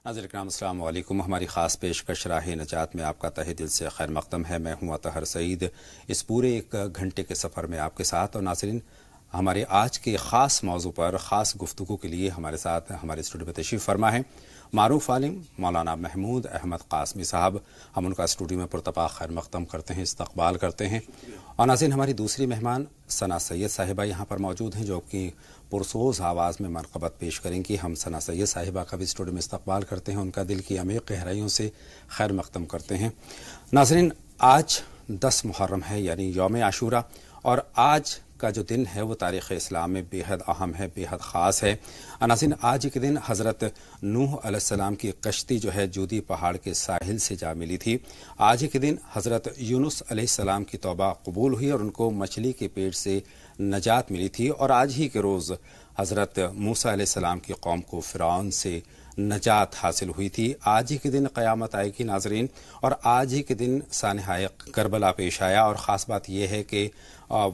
ناظرین اکرام السلام علیکم. ہماری خاص پیشکش راہ نجات میں آپ کا تہہ دل سے خیر مقدم ہے. میں ہوں اطہر سعید اس پورے ایک گھنٹے کے سفر میں آپ کے ساتھ. اور ناظرین ہمارے آج کے خاص موضوع پر خاص گفتگو کے لیے ہمارے ساتھ ہمارے اسٹوڈیو میں تشریف فرما ہے معروف عالم مولانا محمود احمد قاسمی صاحب. ہم ان کا اسٹوڈیو میں پرتپاک خیر مقدم کرتے ہیں, استقبال کرتے ہیں. اور ناظرین ہماری دوسری مہمان ثنا سید صاحبہ یہاں پر موجود ہیں جو کہ پرسوز آواز میں منقبت پیش کریں گی. ہم ثنا سید صاحبہ کا بھی اسٹوڈیو میں استقبال کرتے ہیں, ان کا دل کی عمیق گہرائیوں سے خیر مقدم کرتے ہیں. ناظرین آج 10 محرم ہے یعنی یوم عاشورہ, اور آج کا جو دن ہے وہ تاریخ اسلام میں بے حد اہم ہے, بے حد خاص ہے. ناظرین آج کے دن حضرت نوح علیہ السلام کی کشتی جو ہے جودی پہاڑ کے ساحل سے جا ملی تھی. آج کے دن حضرت یونس علیہ السلام کی توبہ قبول ہوئی اور ان کو مچھلی کے پیٹ سے نجات ملی تھی. اور آج ہی کے روز حضرت موسیٰ علیہ السلام کی قوم کو فرعون سے نجات حاصل ہوئی تھی. آج ہی کے دن قیامت آئے گی ناظرین, اور آج ہی کے دن سانحہ کربلا پیش آیا. اور خاص بات یہ ہے کہ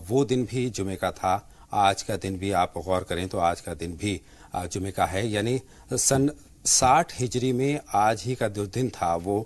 وہ دن بھی جمعہ کا تھا. آج کا دن بھی آپ غور کریں تو آج کا دن بھی جمعہ کا ہے, یعنی سن 60 ہجری میں آج ہی کا جو دن تھا وہ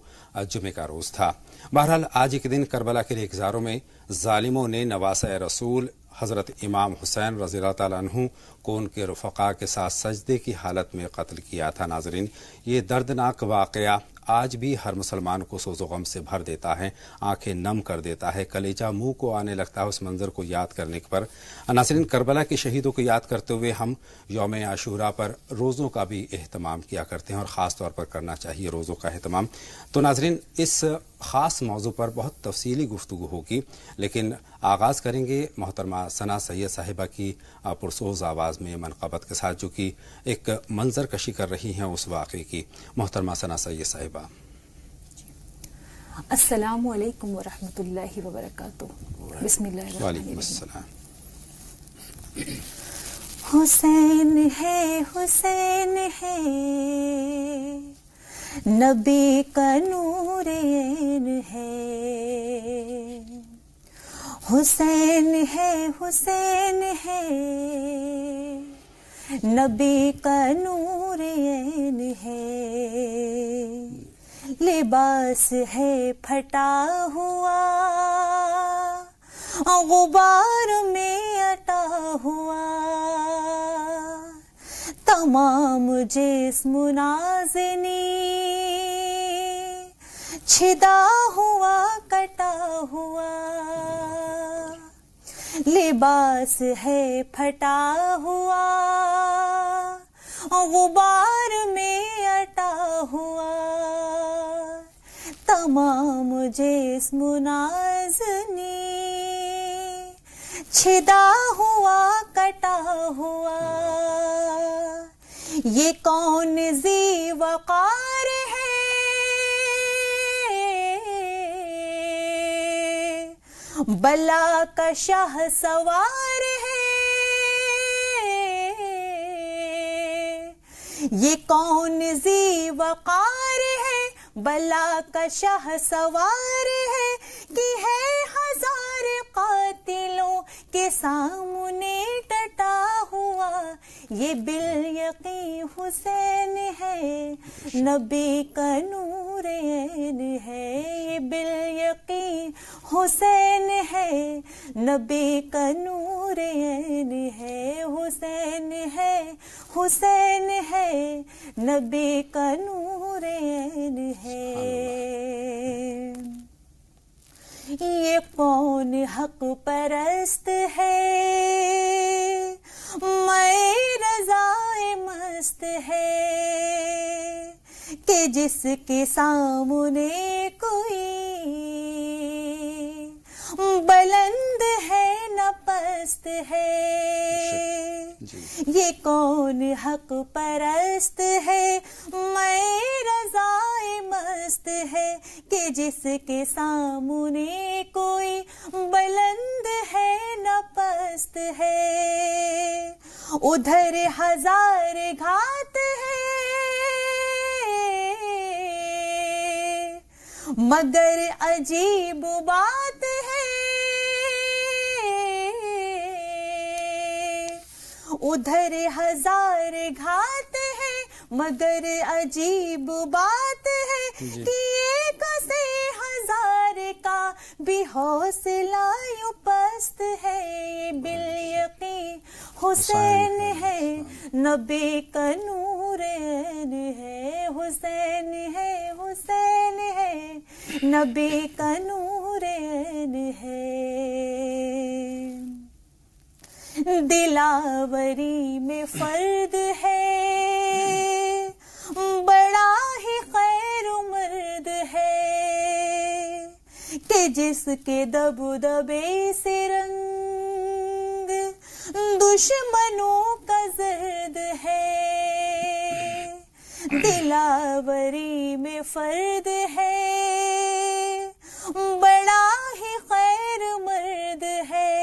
جمعہ کا روز تھا. بہرحال آج کے دن کربلا کے ریگزاروں میں ظالموں نے نواسۂ رسول حضرت امام حسین رضی اللہ تعالیٰ عنہ کو ان کے رفقا کے ساتھ سجدے کی حالت میں قتل کیا تھا. ناظرین یہ دردناک واقعہ آج بھی ہر مسلمان کو سوز و غم سے بھر دیتا ہے, آنکھیں نم کر دیتا ہے, کلیجہ منہ کو آنے لگتا ہے اس منظر کو یاد کرنے پر. ناظرین کربلا کے شہیدوں کو یاد کرتے ہوئے ہم یوم عاشورہ پر روزوں کا بھی اہتمام کیا کرتے ہیں, اور خاص طور پر کرنا چاہیے روزوں کا اہتمام. تو ناظرین اس خاص موضوع پر بہت تفصیلی گفتگو ہوگی, لیکن آغاز کریں گے محترمہ ثنا سید صاحبہ کی پرسوز آواز میں منقبت کے ساتھ, جو کہ ایک منظر کشی کر رہی ہیں اس واقعے کی. محترمہ ثنا سید صاحبہ. السلام علیکم ورحمۃ اللہ وبرکاتہ. بسم اللہ الرحمن وعلیکم السلام. حسین ہے حسین ہے نبی کا نور عین ہے. حسین ہے حسین ہے نبی کا نور عین ہے. لباس ہے پھٹا ہوا غبار میں اٹا ہوا, تمام جسم نازنی چھدا ہوا کٹا ہوا. لباس ہے پھٹا ہوا غبار میں اٹا ہوا, تمام جسم نازنی چھدا ہوا کٹا ہوا. یہ کون ذی وقار ہے بلا کا شاہ سوار ہے. یہ کون ذی وقار ہے بلا کا شاہ سوار ہے, کہ ہے ہزار قاتلوں کے سامنے ٹٹا ہوا. یہ بالیقین حسین ہے نبی کا نور عین ہے. یہ بالیقین حسین ہے نبی کا نور عین ہے. حسین ہے حسین ہے نبی کا نور عین ہے. یہ کون حق پرست ہے میں رضائے مست ہے, کہ جس کے سامنے کوئی بلند ہے نہ پست ہے. یہ کون حق پرست ہے میں رضائے مست ہے, کہ جس کے سامنے کوئی بلند ہے نہ پست ہے. ادھر ہزار گھات ہے مگر عجیب بات ہے. ادھر ہزار گھات ہے مگر عجیب بات ہے کہ ایک سے ہزار کا بھی حوصلہ یوں پست ہے. یہ بالیقین حسین ہے، نبی کا نور عین ہے. حسین ہے، حسین ہے، نبی کا نور عین ہے. دلاوری میں فرد ہے، بڑا ہی خیر مرد ہے، کہ جس کے دبدبے سے رنگ دشمنوں کا زرد ہے. دلاوری میں فرد ہے، بڑا ہی خیر مرد ہے،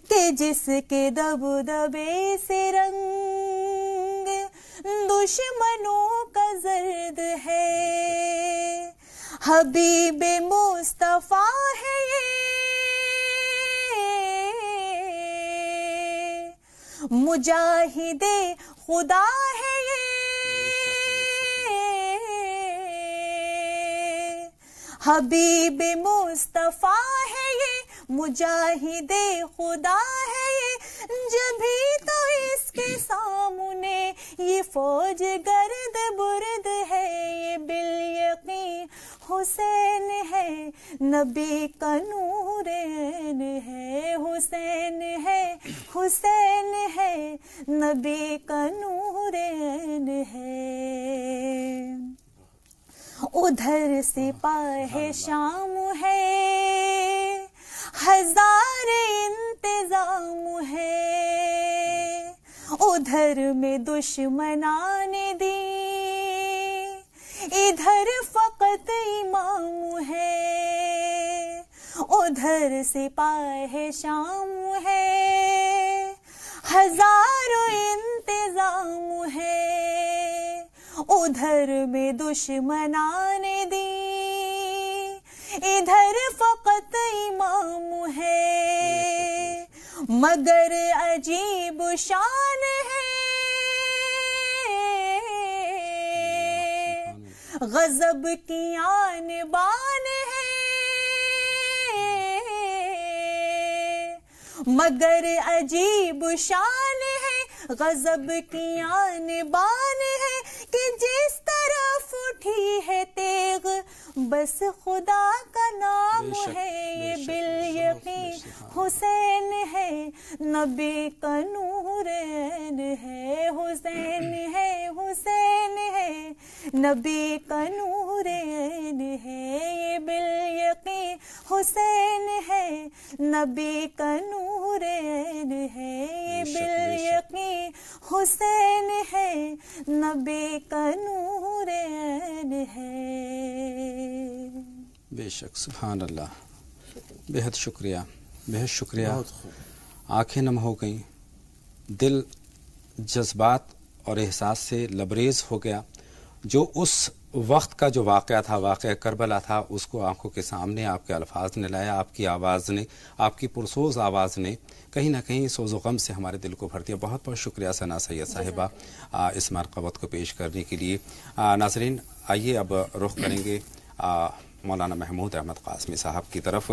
کہ جس کے دبدبے سے رنگ دشمنوں کا زرد ہے. حبیب مصطفیٰ ہے یہ، مجاہد خدا ہے یہ. حبیب مصطفیٰ ہے یہ، مجاہد خدا ہے یہ. جبھی تو اس کے سامنے یہ فوج گرد برد ہے. یہ بالیقین حسین ہے، نبی کا نور عین ہے. حسین ہے، حسین ہے، نبی کا نور عین ہے. ادھر سپاہ شام ہے، ہزار انتظام ہے. ادھر میں دشمنان دین، ادھر فقط امام ہے. ادھر سپاہ شام ہے، ہزاروں انتظام ہے. ادھر میں دشمنان دین، ادھر فقط امام ہے. مگر عجیب شان ہے، غضب کی آن بان ہے. مگر عجیب شان ہے، غضب کی آن بان ہے. کہ جس طرف اٹھی ہے تیغ بس خدا کا نام ہے. یہ بالیقین حسین ہے، نبی کا نور عین ہے. حسین ہے، حسین ہے، نبی کا نور عین ہے. یہ بالیقین حسین ہے، نبی کا نور عین ہے. یہ بالیقین حسین ہے، نبی کا نور عین ہے. بے شک، سبحان اللہ. بہت شکریہ، بہت شکریہ. آنکھیں نم ہو گئیں، دل جذبات اور احساس سے لبریز ہو گیا. جو اس وقت کا جو واقعہ تھا، واقعہ کربلا تھا، اس کو آنکھوں کے سامنے آپ کے الفاظ نے لایا. آپ کی آواز نے، آپ کی پرسوز آواز نے کہیں نہ کہیں سوز و غم سے ہمارے دل کو بھر دیا. بہت بہت شکریہ ثنا سید صاحبہ اس مرقبت کو پیش کرنے کے لیے. ناظرین، آئیے اب رخ کریں گے مولانا محمود احمد قاسمی صاحب کی طرف،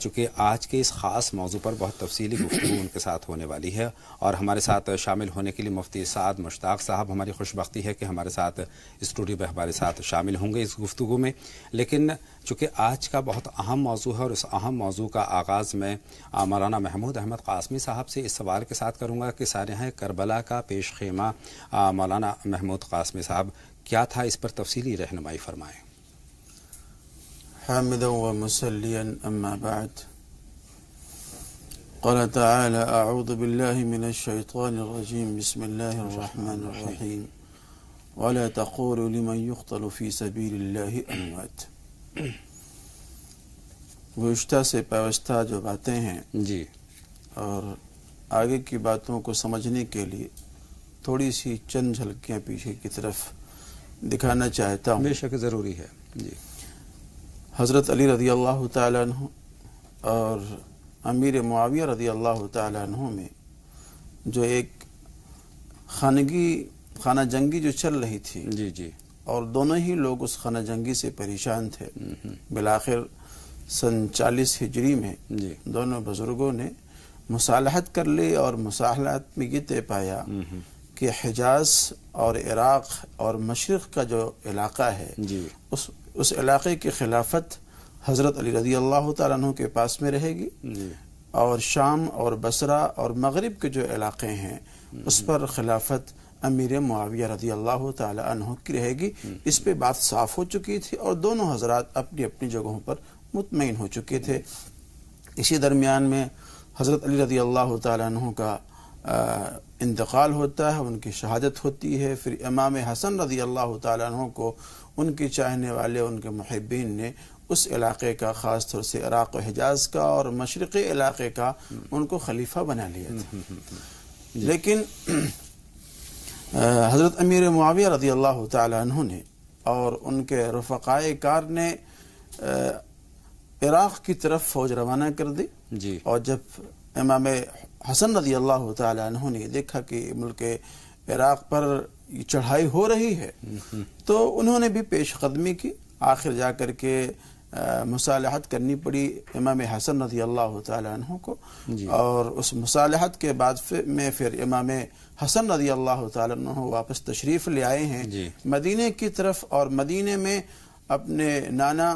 چونکہ آج کے اس خاص موضوع پر بہت تفصیلی گفتگو ان کے ساتھ ہونے والی ہے. اور ہمارے ساتھ شامل ہونے کے لیے مفتی سعد مشتاق صاحب، ہماری خوش بختی ہے کہ ہمارے ساتھ اسٹوڈیو میں ہمارے ساتھ شامل ہوں گے اس گفتگو میں. لیکن چونکہ آج کا بہت اہم موضوع ہے اور اس اہم موضوع کا آغاز میں مولانا محمود احمد قاسمی صاحب سے اس سوال کے ساتھ کروں گا کہ سانحہ کربلا کا پیش خیمہ مولانا محمود قاسمی صاحب کیا تھا، اس پر تفصیلی رہنمائی فرمائیں. حامدا ومسليا أما بعد. قال تعالى: أعوذ بالله من الشيطان الرجيم، بسم الله الرحمن الرحيم. ولا تقولوا لمن يقتل في سبيل الله أموات. گزشتہ سے پیوستہ جو باتیں ہیں جی، اور آگے کی باتوں کو سمجھنے کے لیے تھوڑی سی چند جھلکیاں پیچھے کی طرف دکھانا چاہتا ہوں. بے شک ضروری ہے. جی، حضرت علی رضی اللہ تعالیٰ عنہ اور امیر معاویہ رضی اللہ تعالیٰ عنہ میں جو ایک خانگی خانہ جنگی جو چل رہی تھی جی جی اور دونوں ہی لوگ اس خانہ جنگی سے پریشان تھے، بالآخر سن 40 ہجری میں جی دونوں بزرگوں نے مصالحت کر لی اور مصالحت میں یہ طے پایا کہ حجاز اور عراق اور مشرق کا جو علاقہ ہے جی اس علاقے کی خلافت حضرت علی رضی اللہ تعالیٰ عنہ کے پاس میں رہے گی، جی اور شام اور بصرہ اور مغرب کے جو علاقے ہیں اس پر خلافت امیر معاویہ رضی اللہ تعالی عنہ کی رہے گی۔ اس پہ بات صاف ہو چکی تھی اور دونوں حضرات اپنی اپنی جگہوں پر مطمئن ہو چکے تھے۔ اسی درمیان میں حضرت علی رضی اللہ تعالی عنہ کا انتقال ہوتا ہے، ان کی شہادت ہوتی ہے۔ پھر امام حسن رضی اللہ تعالی عنہ کو ان کے چاہنے والے، ان کے محبین نے اس علاقے کا، خاص طور سے عراق و حجاز کا اور مشرقی علاقے کا، ان کو خلیفہ بنا لیا تھا۔ لیکن حضرت امیر معاویہ رضی اللہ تعالی عنہ نے اور ان کے رفقائے کار نے عراق کی طرف فوج روانہ کر دی، جی اور جب امام حسن رضی اللہ تعالی عنہ نے دیکھا کہ ملک عراق پر چڑھائی ہو رہی ہے تو انہوں نے بھی پیش قدمی کی۔ آخر جا کر کے مصالحت کرنی پڑی امام حسن رضی اللہ تعالی عنہ کو، اور اس مصالحت کے بعد میں پھر امام حسن رضی اللہ تعالی عنہ واپس تشریف لے آئے ہیں مدینے کی طرف، اور مدینے میں اپنے نانا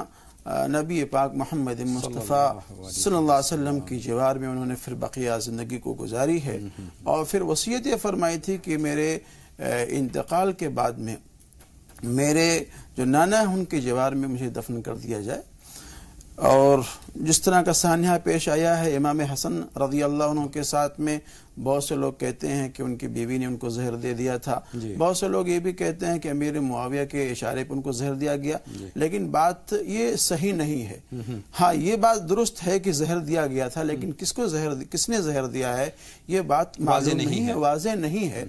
نبی پاک محمد مصطفیٰ صلی اللہ علیہ وسلم کی جوار میں انہوں نے پھر بقیہ زندگی کو گزاری ہے، اور پھر وصیت یہ فرمائی تھی کہ میرے انتقال کے بعد میں میرے جو نانا ہے ان کے جوار میں مجھے دفن کر دیا جائے۔ اور جس طرح کا سانحہ پیش آیا ہے امام حسن رضی اللہ عنہ کے ساتھ میں، بہت سے لوگ کہتے ہیں کہ ان کی بیوی نے ان کو زہر دے دیا تھا، بہت سے لوگ یہ بھی کہتے ہیں کہ امیر معاویہ کے اشارے پر ان کو زہر دیا گیا، لیکن بات یہ صحیح نہیں ہے۔ ہاں یہ بات درست ہے کہ زہر دیا گیا تھا، لیکن کس نے زہر دیا ہے یہ بات معلوم نہیں ہے، واضح نہیں ہے۔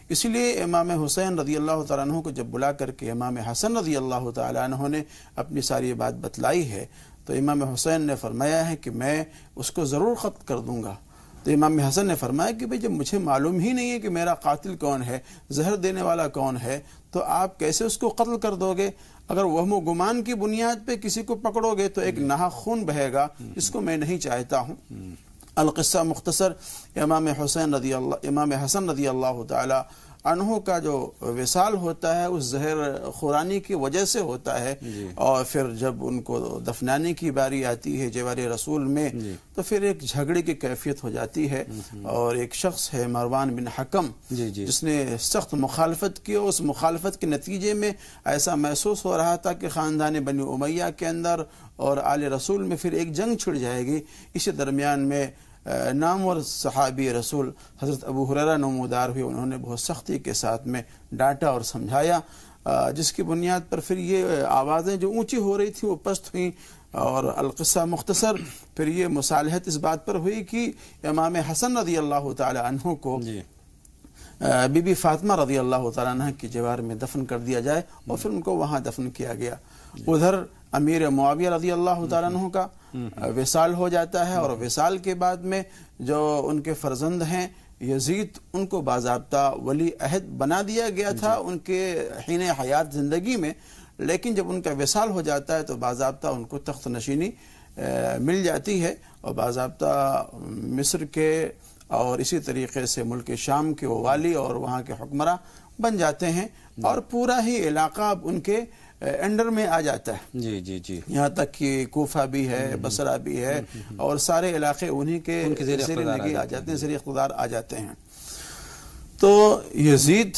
اس لیے امام حسین رضی اللہ تعالیٰ عنہ کو جب بلا کر کے امام حسن رضی اللہ تعالیٰ عنہ نے اپنی ساری بات بتلائی ہے تو امام حسین نے فرمایا ہے کہ میں اس کو ضرور قتل کر دوں گا۔ تو امام حسن نے فرمایا کہ بھئی جب مجھے معلوم ہی نہیں ہے کہ میرا قاتل کون ہے، زہر دینے والا کون ہے، تو آپ کیسے اس کو قتل کر دو گے؟ اگر وہم و گمان کی بنیاد پہ کسی کو پکڑو گے تو ایک ناحق خون بہے گا، جس کو میں نہیں چاہتا ہوں۔ القصہ مختصر، امام حسن رضی اللہ تعالی عنہ کا جو وصال ہوتا ہے اس زہر خورانی کی وجہ سے ہوتا ہے، اور پھر جب ان کو دفنانے کی باری آتی ہے جوار رسول میں تو پھر ایک جھگڑے کی کیفیت ہو جاتی ہے، اور ایک شخص ہے مروان بن حکم جس نے سخت مخالفت کی، اور اس مخالفت کے نتیجے میں ایسا محسوس ہو رہا تھا کہ خاندان بنی امیہ کے اندر اور آل رسول میں پھر ایک جنگ چھڑ جائے گی۔ اسی درمیان میں نامور صحابی رسول حضرت ابو ہریرہ نمودار ہوئے، انہوں نے بہت سختی کے ساتھ میں ڈانٹا اور سمجھایا، جس کی بنیاد پر پھر یہ آوازیں جو اونچی ہو رہی تھی وہ پست ہوئیں، اور القصہ مختصر پھر یہ مصالحت اس بات پر ہوئی کہ امام حسن رضی اللہ تعالی عنہ کو بی بی فاطمہ رضی اللہ تعالی عنہ کی جوار میں دفن کر دیا جائے، اور پھر ان کو وہاں دفن کیا گیا۔ ادھر امیر معاویہ رضی اللہ تعالی عنہ کا وصال ہو جاتا ہے، اور وصال کے بعد میں جو ان کے فرزند ہیں یزید، ان کو باضابطہ ولی عہد بنا دیا گیا تھا ان کے حین حیات زندگی میں، لیکن جب ان کا وصال ہو جاتا ہے تو باضابطہ ان کو تخت نشینی مل جاتی ہے، اور باضابطہ مصر کے اور اسی طریقے سے ملک شام کے وہ والی اور وہاں کے حکمراں بن جاتے ہیں، اور پورا ہی علاقہ اب ان کے انڈر میں آ جاتا ہے۔ جی یہاں تک کہ کوفہ بھی ہے، بصرہ بھی ہے، اور سارے علاقے انہی کے زیر نگی آ جاتے ہیں، زیر اقتدار آ جاتے ہیں۔ تو یزید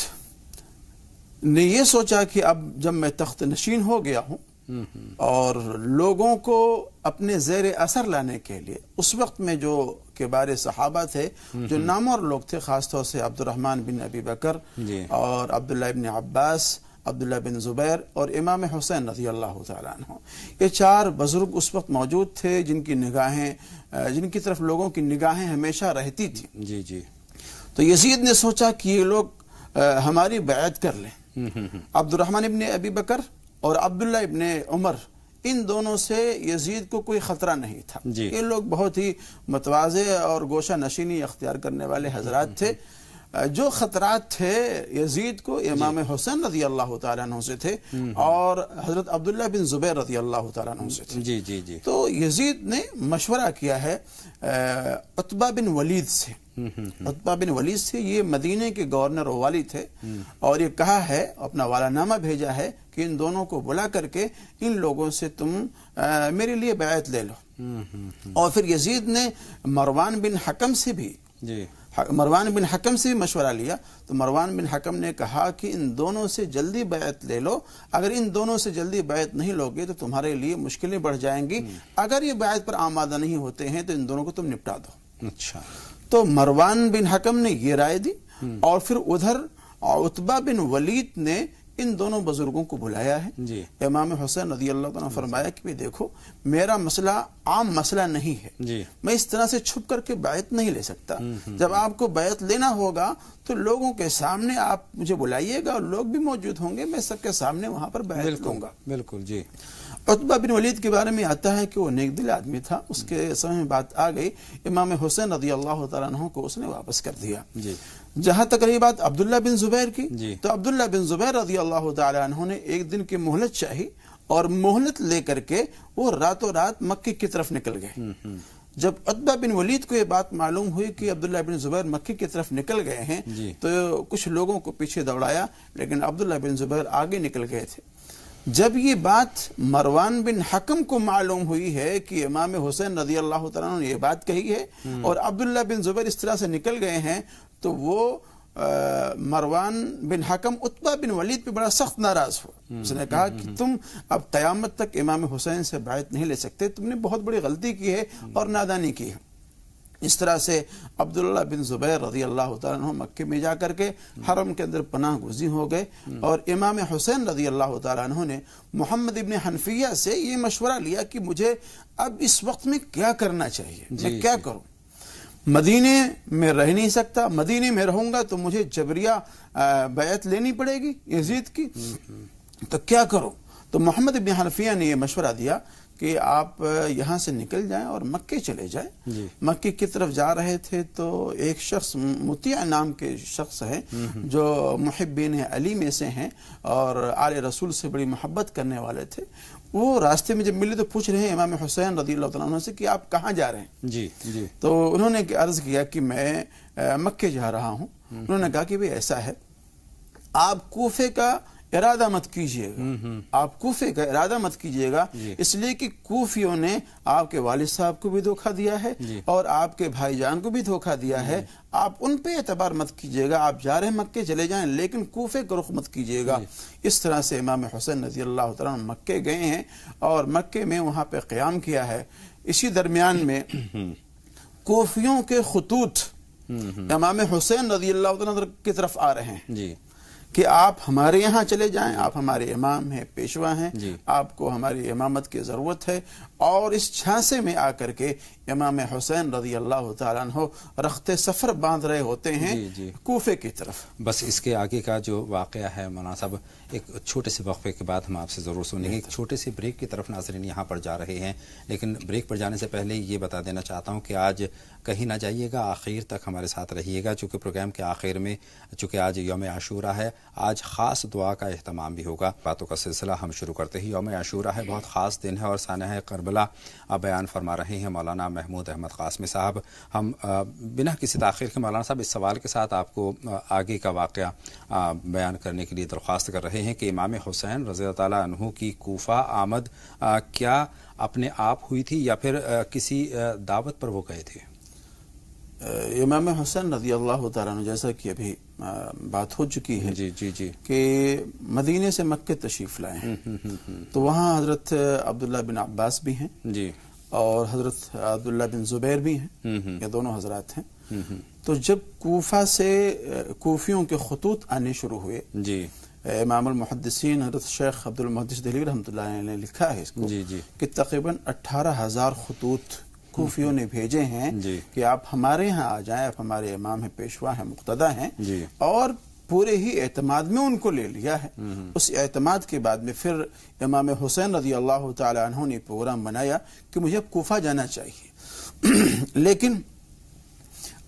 نے یہ سوچا کہ اب جب میں تخت نشین ہو گیا ہوں اور لوگوں کو اپنے زیر اثر لانے کے لیے، اس وقت میں جو کبار صحابہ تھے، جو نامور لوگ تھے، خاص طور سے عبد الرحمن بن ابی بکر اور عبداللہ بن عباس، عبداللہ بن زبیر اور امام حسین رضی اللہ تعالیٰ عنہ، یہ چار بزرگ اس وقت موجود تھے جن کی طرف لوگوں کی نگاہیں ہمیشہ رہتی تھی۔ تو یزید نے سوچا کہ یہ لوگ ہماری بیعت کر لیں۔ عبد الرحمن ابن ابی بکر اور عبداللہ ابن عمر، ان دونوں سے یزید کو کوئی خطرہ نہیں تھا، یہ لوگ بہت ہی متواضع اور گوشہ نشینی اختیار کرنے والے حضرات تھے۔ جو خطرات تھے یزید کو امام حسین رضی اللہ تعالیٰ عنہ سے تھے اور حضرت عبداللہ بن زبیر رضی اللہ تعالیٰ عنہ سے تھے. جی جی جی. تو یزید نے مشورہ کیا ہے عتبہ بن ولید سے. عتبہ بن ولید سے، یہ مدینے کے گورنر و والی تھے، اور یہ کہا ہے، اپنا والا نامہ بھیجا ہے کہ ان دونوں کو بلا کر کے ان لوگوں سے تم میرے لیے بیعت لے لو. اور پھر یزید نے مروان بن حکم سے بھی مشورہ لیا. تو مروان بن حکم نے کہا کہ ان دونوں سے جلدی بیعت لے لو، اگر ان دونوں سے جلدی بیعت نہیں لوگے تو تمہارے لیے مشکلیں بڑھ جائیں گی، اگر یہ بیعت پر آمادہ نہیں ہوتے ہیں تو ان دونوں کو تم نپٹا دو. اچھا. تو مروان بن حکم نے یہ رائے دی، اور پھر ادھر عتبہ بن ولید نے ان دونوں بزرگوں کو بلایا ہے. جی. امام حسین رضی اللہ عنہ فرمایا کہ دیکھو، میرا مسئلہ عام مسئلہ نہیں ہے، جی. میں اس طرح سے چھپ کر کے بیعت نہیں لے سکتا. جب آپ کو بیعت لینا ہوگا تو لوگوں کے سامنے آپ مجھے بلائیے گا، اور لوگ بھی موجود ہوں گے، میں سب کے سامنے وہاں پر بیعت لوں گا. بالکل. جی. عتبہ بن ولید کے بارے میں آتا ہے کہ وہ نیک دل آدمی تھا. اس کے سمجھ میں بات آ گئی، امام حسین رضی اللہ تعالیٰ عنہ کو اس نے واپس کر دیا. جی. جہاں تک رہی بات عبداللہ بن زبیر کی، جی. تو عبداللہ بن زبیر رضی اللہ تعالیٰ عنہ نے ایک دن کی مہلت چاہی، اور مہلت لے کر کے وہ راتوں رات مکے کی طرف نکل گئے. جب عتبہ بن ولید کو یہ بات معلوم ہوئی کہ عبداللہ بن زبیر مکے کی طرف نکل گئے ہیں، جی. تو کچھ لوگوں کو پیچھے دوڑایا، لیکن عبداللہ بن زبیر آگے نکل گئے تھے. جب یہ بات مروان بن حکم کو معلوم ہوئی ہے کہ امام حسین رضی اللہ تعالیٰ عنہ نے یہ بات کہی ہے اور عبداللہ بن زبیر اس طرح سے نکل گئے ہیں، تو وہ مروان بن حکم عتبہ بن ولید پہ بڑا سخت ناراض ہوا. اس نے کہا کہ تم اب قیامت تک امام حسین سے بیعت نہیں لے سکتے، تم نے بہت بڑی غلطی کی ہے اور نادانی کی ہے. اس طرح سے عبداللہ بن زبیر رضی اللہ تعالیٰ عنہ مکے میں جا کر کے حرم کے اندر پناہ گزین ہو گئے، اور امام حسین رضی اللہ تعالیٰ عنہ نے محمد ابن حنفیہ سے یہ مشورہ لیا کہ مجھے اب اس وقت میں کیا کرنا چاہیے، میں کیا کروں. مدینے میں رہ نہیں سکتا، مدینے میں رہوں گا تو مجھے جبریہ بیعت لینی پڑے گی یزید کی، تو کیا کروں. تو محمد ابن حنفیہ نے یہ مشورہ دیا کہ آپ یہاں سے نکل جائیں اور مکے چلے جائیں. مکے کی طرف جا رہے تھے تو ایک شخص مطیع نام کے شخص ہیں جو محبین علی میں سے ہیں اور آل رسول سے بڑی محبت کرنے والے تھے. وہ راستے میں جب ملے تو پوچھ رہے ہیں امام حسین رضی اللہ تعالیٰ عنہ سے کہ آپ کہاں جا رہے ہیں. جی جی. تو انہوں نے عرض کیا کہ میں مکے جا رہا ہوں. انہوں نے کہا کہ بھئی ایسا ہے، آپ کوفے کا ارادہ مت کیجئے گا، آپ کوفے کا ارادہ مت کیجئے گا، اس لیے کہ کوفیوں نے آپ کے والد صاحب کو بھی دھوکہ دیا ہے اور آپ کے بھائی جان کو بھی دھوکہ دیا ہے. آپ ان پہ اعتبار مت کیجئے گا، آپ جا رہے ہیں مکے چلے جائیں، لیکن کوفے کا رخ مت کیجئے گا. اس طرح سے امام حسین رضی اللہ تعالیٰ مکے گئے ہیں اور مکے میں وہاں پہ قیام کیا ہے. اسی درمیان میں کوفیوں کے خطوط امام حسین رضی اللہ تعالیٰ کی طرف آ رہے ہیں کہ آپ ہمارے یہاں چلے جائیں، آپ ہمارے امام ہیں، پیشوا ہیں، آپ کو ہماری امامت کی ضرورت ہے. اور اس جھانسے میں آ کر کے امام حسین رضی اللہ تعالیٰ عنہ رخت سفر باندھ رہے ہوتے ہیں کوفے کی طرف. بس اس کے آگے کا جو واقعہ ہے مولانا صاحب، ایک چھوٹے سے وقفے کے بعد ہم آپ سے ضرور سنیں گے. ایک چھوٹے سے بریک کی طرف ناظرین یہاں پر جا رہے ہیں، لیکن بریک پر جانے سے پہلے یہ بتا دینا چاہتا ہوں کہ آج کہیں نہ جائیے گا، آخر تک ہمارے ساتھ رہیے گا، چونکہ پروگرام کے آخر میں چونکہ آج یوم عاشورہ ہے، آج خاص دعا کا اہتمام بھی ہوگا. باتوں کا سلسلہ ہم شروع کرتے ہی یوم عاشورہ ہے، بہت خاص دن ہے اور سانحہ کربلا بیان فرما رہے ہیں مولانا محمود احمد قاسمی صاحب. ہم بنا کسی تاخیر کے مولانا صاحب اس سوال کے ساتھ آپ کو آگے کا واقعہ بیان کرنے کے لیے درخواست کر رہے ہیں کہ امام حسین رضی اللہ تعالیٰ عنہ کی کوفہ آمد کیا اپنے آپ ہوئی تھی یا پھر کسی دعوت پر وہ گئے تھے؟ امام حسین رضی اللہ تعالیٰ عنہ جیسا کہ ابھی بات ہو چکی ہے کہ مدینے سے مکے تشریف لائے ہیں، تو وہاں حضرت عبداللہ بن عباس بھی ہیں اور حضرت عبداللہ بن زبیر بھی ہیں، یہ دونوں حضرات ہیں. تو جب کوفہ سے کوفیوں کے خطوط آنے شروع ہوئے، امام المحدثین حضرت شیخ عبد المحدث دہلوی رحمۃ اللہ علیہ نے لکھا ہے اس کو کہ تقریباً 18,000 خطوط کوفیوں نے بھیجے ہیں کہ آپ ہمارے ہاں آ جائیں، آپ ہمارے امام ہیں، پیشوا ہیں، مقتدی ہیں، اور پورے ہی اعتماد میں ان کو لے لیا ہے. اس اعتماد کے بعد میں پھر امام حسین رضی اللہ تعالی عنہ نے پروگرام بنایا کہ مجھے کوفہ جانا چاہیے. لیکن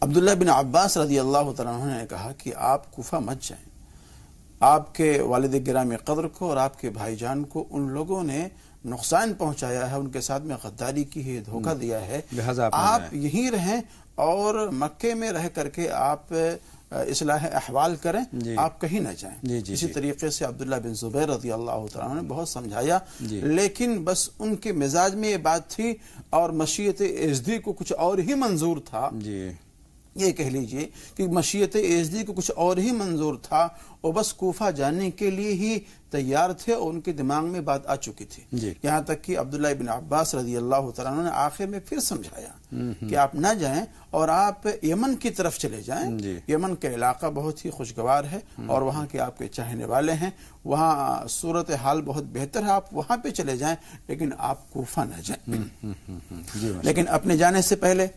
عبداللہ بن عباس رضی اللہ تعالیٰ عنہ نے کہا کہ آپ کوفہ مت جائیں، آپ کے والد گرامی قدر کو اور آپ کے بھائی جان کو ان لوگوں نے نقصان پہنچایا ہے، ان کے ساتھ میں غداری کی ہے، دھوکہ دیا ہے، لہذا آپ یہیں رہیں اور مکے میں رہ کر کے آپ اصلاح احوال کریں، آپ کہیں نہ جائیں۔ اسی طریقے سے عبداللہ بن زبیر رضی اللہ تعالیٰ نے بہت سمجھایا، لیکن بس ان کے مزاج میں یہ بات تھی اور مشیت ایزدی کو کچھ اور ہی منظور تھا، یہ کہہ لیجئے کہ مشیت ایزدی کو کچھ اور ہی منظور تھا، اور بس کوفہ جانے کے لیے ہی تیار تھے اور ان کے دماغ میں بات آ چکی تھی، یہاں تک کہ عبداللہ بن عباس رضی اللہ تعالیٰ عنہ نے آخر میں پھر سمجھایا کہ آپ نہ جائیں اور آپ یمن کی طرف چلے جائیں، یمن کا علاقہ بہت ہی خوشگوار ہے اور وہاں کے آپ کے چاہنے والے ہیں، وہاں صورتحال بہت بہتر ہے، آپ وہاں پہ چلے جائیں لیکن آپ کوفہ نہ جائیں۔ لیکن اپنے جانے سے پہلے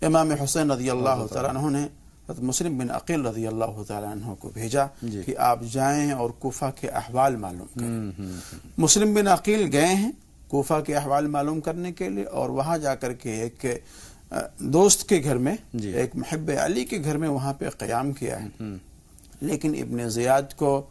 امام حسین رضی اللہ تعالیٰ عنہ نے حضرت مسلم بن عقیل رضی اللہ تعالیٰ عنہ کو بھیجا کہ آپ جائیں اور کوفہ کے احوال معلوم کریں۔ مسلم بن عقیل گئے ہیں کوفہ کے احوال معلوم کرنے کے لیے، اور وہاں جا کر کے ایک دوست کے گھر میں، ایک محب علی کے گھر میں وہاں پہ قیام کیا ہے، لیکن ابن زیاد کو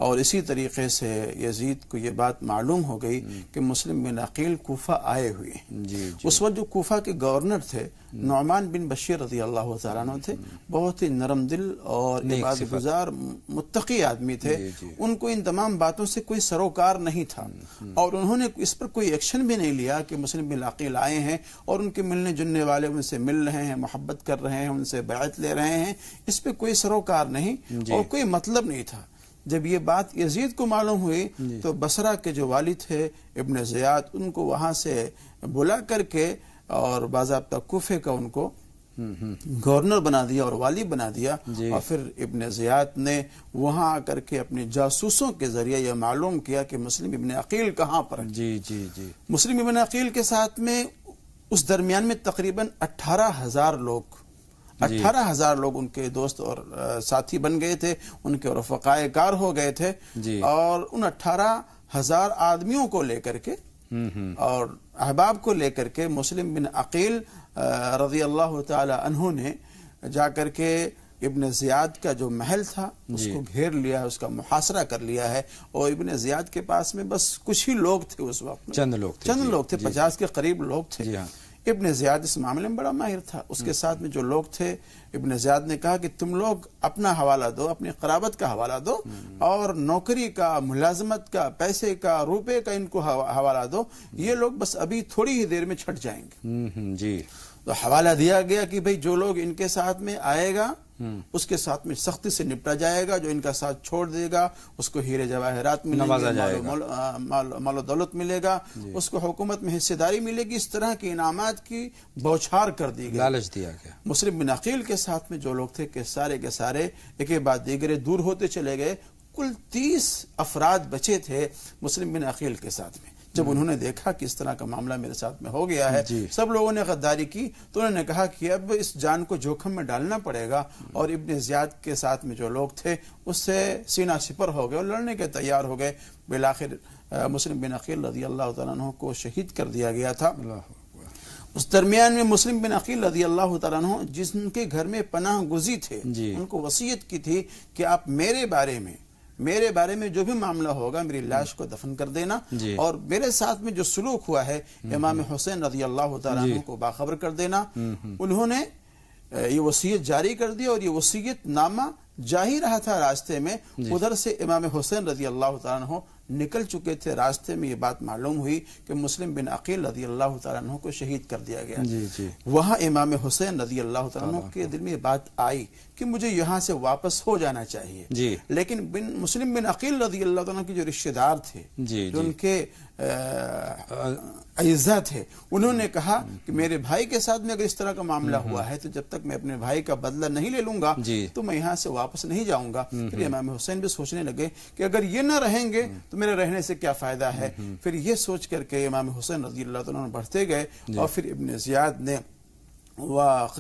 اور اسی طریقے سے یزید کو یہ بات معلوم ہو گئی کہ مسلم بن عقیل کوفہ آئے ہوئے ہیں۔ اس وقت جو کوفہ کے گورنر تھے نعمان بن بشیر رضی اللہ تعالیٰ عنہ تھے، بہت ہی نرم دل اور عبادت گزار متقی آدمی تھے، ان کو ان تمام باتوں سے کوئی سروکار نہیں تھا، اور انہوں نے اس پر کوئی ایکشن بھی نہیں لیا کہ مسلم بن عقیل آئے ہیں اور ان کے ملنے جلنے والے ان سے مل رہے ہیں، محبت کر رہے ہیں، ان سے بیعت لے رہے ہیں، اس پہ کوئی سروکار نہیں اور کوئی مطلب نہیں تھا۔ جب یہ بات یزید کو معلوم ہوئی تو بصرہ کے جو والی تھے ابن زیاد، ان کو وہاں سے بلا کر کے اور باضابطہ کوفے کا ان کو گورنر بنا دیا اور والی بنا دیا، اور پھر ابن زیاد نے وہاں آ کر کے اپنے جاسوسوں کے ذریعے یہ معلوم کیا کہ مسلم ابن عقیل کہاں پر ہے۔ مسلم ابن عقیل کے ساتھ میں اس درمیان میں تقریباً 18,000 لوگ 18,000 لوگ ان کے دوست اور ساتھی بن گئے تھے، ان کے رفقائے کار ہو گئے تھے، اور ان 18,000 آدمیوں کو لے کر کے اور احباب کو لے کر کے مسلم بن عقیل رضی اللہ تعالی عنہ نے جا کر کے ابن زیاد کا جو محل تھا اس کو گھیر لیا ہے، اس کا محاصرہ کر لیا ہے، اور ابن زیاد کے پاس میں بس کچھ ہی لوگ تھے اس وقت، چند لوگ تھے، 50 کے قریب لوگ تھے۔ ابن زیاد اس معاملے میں بڑا ماہر تھا، اس کے ساتھ میں جو لوگ تھے ابن زیاد نے کہا کہ تم لوگ اپنا حوالہ دو، اپنی قرابت کا حوالہ دو، اور نوکری کا، ملازمت کا، پیسے کا، روپے کا ان کو حوالہ دو، یہ لوگ بس ابھی تھوڑی ہی دیر میں چھٹ جائیں گے۔ تو حوالہ دیا گیا کہ بھئی جو لوگ ان کے ساتھ میں آئے گا اس کے ساتھ میں سختی سے نپٹا جائے گا، جو ان کا ساتھ چھوڑ دے گا اس کو ہیرے جواہرات ملیں گے، مال و دولت ملے گا، اس کو حکومت میں حصہ داری ملے گی، اس طرح کے انعامات کی بوچھار کر دی گئی، لالچ دیا گیا۔ مسلم بن عقیل کے ساتھ میں جو لوگ تھے کہ سارے کے سارے ایک کے بعد دیگرے دور ہوتے چلے گئے، کل 30 افراد بچے تھے مسلم بن عقیل کے ساتھ میں۔ جب انہوں نے دیکھا کہ اس طرح کا معاملہ میرے ساتھ میں ہو گیا ہے، سب لوگوں نے غداری کی، تو انہوں نے کہا کہ اب اس جان کو جوخم میں ڈالنا پڑے گا، اور ابن زیاد کے ساتھ میں جو لوگ تھے اس سے سینہ سپر ہو گئے اور لڑنے کے تیار ہو گئے۔ بالآخر مسلم بن عقیل رضی اللہ تعالیٰ عنہ کو شہید کر دیا گیا تھا۔ اس درمیان میں مسلم بن عقیل رضی اللہ تعالیٰ عنہ جن کے گھر میں پناہ گزی تھے، ان کو وصیت کی تھی کہ آپ میرے بارے میں جو بھی معاملہ ہوگا میری لاش کو دفن کر دینا، اور میرے ساتھ میں جو سلوک ہوا ہے امام حسین رضی اللہ تعالیٰ عنہ کو باخبر کر دینا۔ انہوں نے یہ وصیت جاری کر دی، اور یہ وصیت نامہ جا ہی رہا تھا راستے میں، ادھر سے امام حسین رضی اللہ تعالیٰ عنہ نکل چکے تھے، راستے میں یہ بات معلوم ہوئی کہ مسلم بن عقیل رضی اللہ تعالیٰ عنہ کو شہید کر دیا گیا۔ وہاں امام حسین رضی اللہ تعالیٰ عنہ کے دل میں یہ بات آئی کہ مجھے یہاں سے واپس ہو جانا چاہیے، لیکن مسلم بن عقیل رضی اللہ تعالیٰ عنہ کے جو رشتہ دار تھے، جو ان کے اعزا تھے، انہوں نے کہا کہ میرے بھائی کے ساتھ میں اگر اس طرح کا معاملہ ہوا ہے تو جب تک میں اپنے بھائی کا بدلہ نہیں لے لوں گا تو میں یہاں سے واپس نہیں جاؤں گا۔ پھر امام حسین بھی سوچنے لگے کہ اگر یہ نہ رہیں گے تو میرے رہنے سے کیا فائدہ ہے۔ پھر یہ سوچ کر کے امام حسین رضی اللہ تعالیٰ عنہ بڑھتے گئے، اور پھر ابن زیاد نے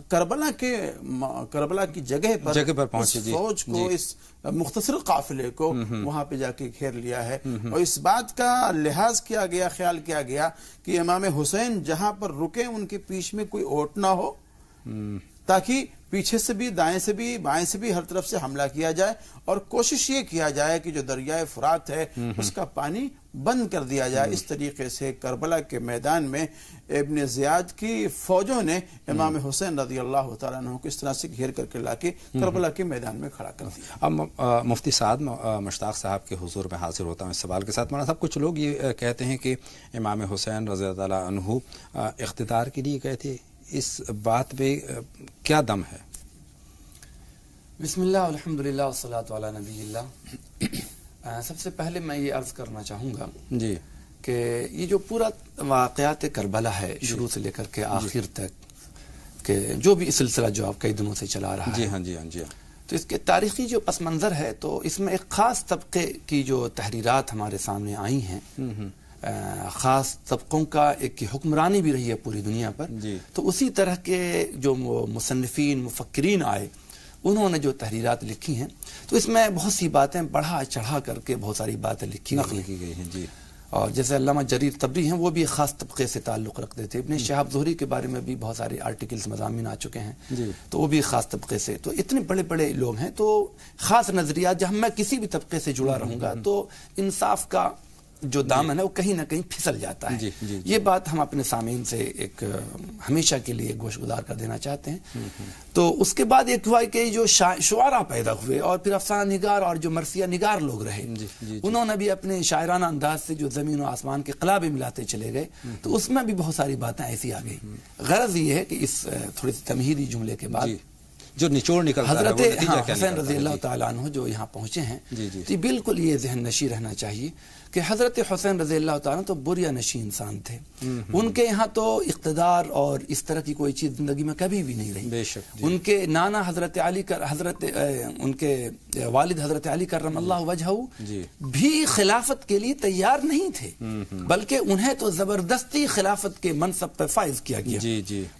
کربلا کی جگہ پر پہنچے، فوج کو، اس مختصر قافلے کو وہاں پہ جا کے گھیر لیا ہے، اور اس بات کا لحاظ کیا گیا، خیال کیا گیا کہ امام حسین جہاں پر رکے ان کے پیچھے میں کوئی اوٹ نہ ہو، تاکہ پیچھے سے بھی، دائیں سے بھی، بائیں سے بھی، ہر طرف سے حملہ کیا جائے اور کوشش یہ کیا جائے کہ جو دریائے فرات ہے اس کا پانی بند کر دیا جائے۔ اس طریقے سے کربلا کے میدان میں ابن زیاد کی فوجوں نے امام حسین رضی اللہ تعالیٰ عنہ کو اس طرح سے گھیر کر کے لا کے کربلا کے میدان میں کھڑا کر دیا۔ اب مفتی سعد مشتاق صاحب کے حضور میں حاضر ہوتا ہوں اس سوال کے ساتھ۔ مولانا صاحب، کچھ لوگ یہ کہتے ہیں کہ امام حسین رضی اللہ عنہ اقتدار کے لیے گئے تھے، اس بات میں کیا دم ہے؟ بسم اللہ الحمدللہ والصلاۃ علی نبی اللہ۔ سب سے پہلے میں یہ عرض کرنا چاہوں گا جی کہ یہ جو پورا واقعات کربلا ہے شروع سے لے کر کے آخر تک کہ جو بھی سلسلہ جو آپ کئی دنوں سے چلا رہا ہے، جی ہاں، جی ہاں، جی ہاں، تو اس کے تاریخی جو پس منظر ہے تو اس میں ایک خاص طبقے کی جو تحریرات ہمارے سامنے آئی ہیں، خاص طبقوں کا ایک حکمرانی بھی رہی ہے پوری دنیا پر، تو اسی طرح کے جو مصنفین مفکرین آئے انہوں نے جو تحریرات لکھی ہیں تو اس میں بہت سی باتیں بڑھا چڑھا کر کے بہت ساری باتیں لکھی گئی ہیں۔ جی، اور جیسے علامہ جریر طبری ہیں، وہ بھی ایک خاص طبقے سے تعلق رکھتے تھے۔ ابن شہاب زہری کے بارے میں بھی بہت سارے آرٹیکلز مضامین آ چکے ہیں، تو وہ بھی خاص طبقے سے، تو اتنے بڑے بڑے لوگ ہیں، تو خاص نظریات جب میں کسی بھی طبقے سے جڑا رہوں گا تو انصاف کا جو دامن ہے وہ کہیں نہ کہیں پھسل جاتا ہے۔ یہ بات ہم اپنے سامعین سے ایک ہمیشہ کے لیے گوش گزار کر دینا چاہتے ہیں۔ تو اس کے بعد ایک ہوا کہ جو شعراء پیدا ہوئے اور پھر افسانہ نگار اور جو مرثیہ نگار لوگ رہے، انہوں نے بھی اپنے شاعرانہ انداز سے جو زمین و آسمان کے قلابے ملاتے چلے گئے، تو اس میں بھی بہت ساری باتیں ایسی آ گئی۔ غرض یہ ہے کہ اس تھوڑی سی تمہیدی جملے کے بعد جو نچوڑ نکلتا ہے حضرت وہ نتیجہ کیا حسین نکلتا رضی ہے؟ اللہ تعالیٰ عنہ جو یہاں پہنچے ہیں، جی بالکل یہ ذہن نشی رہنا چاہیے کہ حضرت حسین رضی اللہ تعالیٰ تو بریا نشی انسان تھے۔ ان کے یہاں تو اقتدار اور اس طرح کی کوئی چیز زندگی میں کبھی بھی نہیں رہی۔ بے شک، ان کے نانا حضرت علی ان کے والد حضرت علی کرم اللہ وجہہ بھی خلافت کے لیے تیار نہیں تھے، بلکہ انہیں تو زبردستی خلافت کے منصب پر فائز کیا گیا،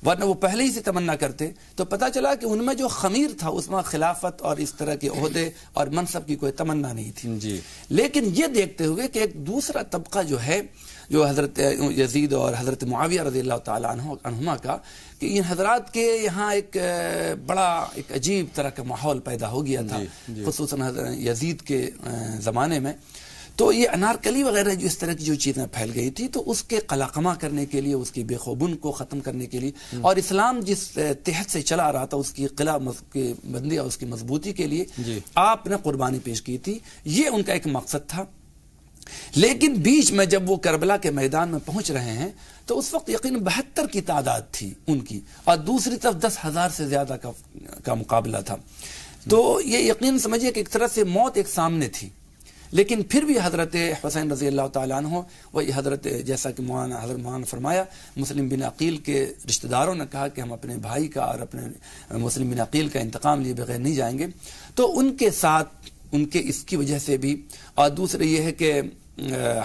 ورنہ وہ پہلے ہی سے تمنا کرتے۔ تو پتہ چلا کہ ان میں جو خمیر تھا اس میں خلافت اور اس طرح کے عہدے اور منصب کی کوئی تمنا نہیں تھی۔ لیکن یہ دیکھتے ہوئے کہ ایک دوسرا طبقہ جو ہے، جو حضرت یزید اور حضرت معاویہ رضی اللہ تعالیٰ عنہما کا، کہ ان حضرات کے یہاں ایک بڑا ایک عجیب طرح کا ماحول پیدا ہو گیا تھا، خصوصاً یزید کے زمانے میں۔ تو یہ انارکلی وغیرہ جو اس طرح کی جو چیزیں پھیل گئی تھی، تو اس کے قلاقمہ کرنے کے لیے، اس کی بے خوبن کو ختم کرنے کے لیے، اور اسلام جس تحت سے چلا رہا تھا اس کی قلعہ بندی اور اس کی مضبوطی کے لیے آپ نے قربانی پیش کی تھی۔ یہ ان کا ایک مقصد تھا۔ لیکن بیچ میں جب وہ کربلا کے میدان میں پہنچ رہے ہیں تو اس وقت یقین 72 کی تعداد تھی ان کی، اور دوسری طرف 10,000 سے زیادہ کا مقابلہ تھا۔ تو یہ یقین سمجھیے کہ ایک طرح سے موت ایک سامنے تھی، لیکن پھر بھی حضرت حسین رضی اللہ تعالیٰ عنہ، وہی حضرت جیسا کہ حضرت مولانا فرمایا، مسلم بن عقیل کے رشتہ داروں نے کہا کہ ہم اپنے بھائی کا اور اپنے مسلم بن عقیل کا انتقام لیے بغیر نہیں جائیں گے۔ تو ان کے ساتھ ان کے اس کی وجہ سے بھی، اور دوسرے یہ ہے کہ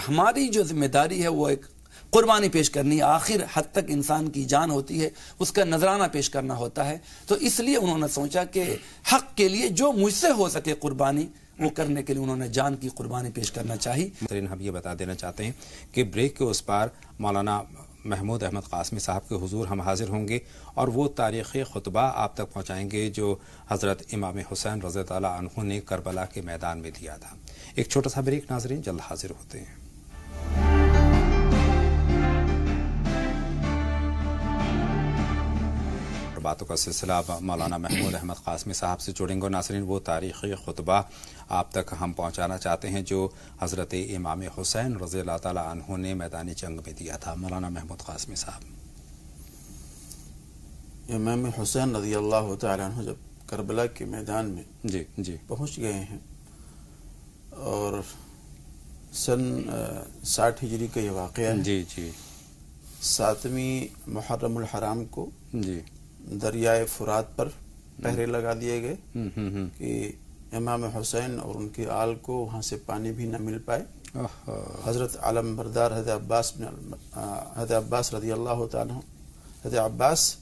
ہماری جو ذمہ داری ہے وہ ایک قربانی پیش کرنی، آخر حد تک انسان کی جان ہوتی ہے، اس کا نذرانہ پیش کرنا ہوتا ہے۔ تو اس لیے انہوں نے سوچا کہ حق کے لیے جو مجھ سے ہو سکے قربانی وہ کرنے کے لیے انہوں نے جان کی قربانی پیش کرنا چاہی۔ ہم یہ بتا دینا چاہتے ہیں کہ بریک کے اس پار مولانا محمود احمد قاسمی صاحب کے حضور ہم حاضر ہوں گے اور وہ تاریخی خطبہ آپ تک پہنچائیں گے جو حضرت امام حسین رضی اللہ عنہ نے کربلا کے میدان میں دیا تھا۔ ایک چھوٹا سا بریک، ناظرین جلد حاضر ہوتے ہیں۔ باتوں کا سلسلہ مولانا محمود احمد قاسمی صاحب سے جوڑیں گے۔ ناظرین، وہ تاریخی خطبہ آپ تک ہم پہنچانا چاہتے ہیں جو حضرت امام حسین رضی اللہ تعالیٰ عنہ نے میدانی جنگ میں دیا تھا۔ مولانا محمود قاسمی صاحب۔ امام حسین رضی اللہ تعالیٰ عنہ جب کربلا کے میدان میں پہنچ گئے ہیں اور سن 60 ہجری کا یہ واقعہ ہے، 7ویں محرم الحرام کو دریائے فرات پر پہرے لگا دیے گئے کہ امام حسین اور ان کے آل کو وہاں سے پانی بھی نہ مل پائے۔ حضرت علم بردار حضرت عباس رضی اللہ تعالیٰ، حضرت عباس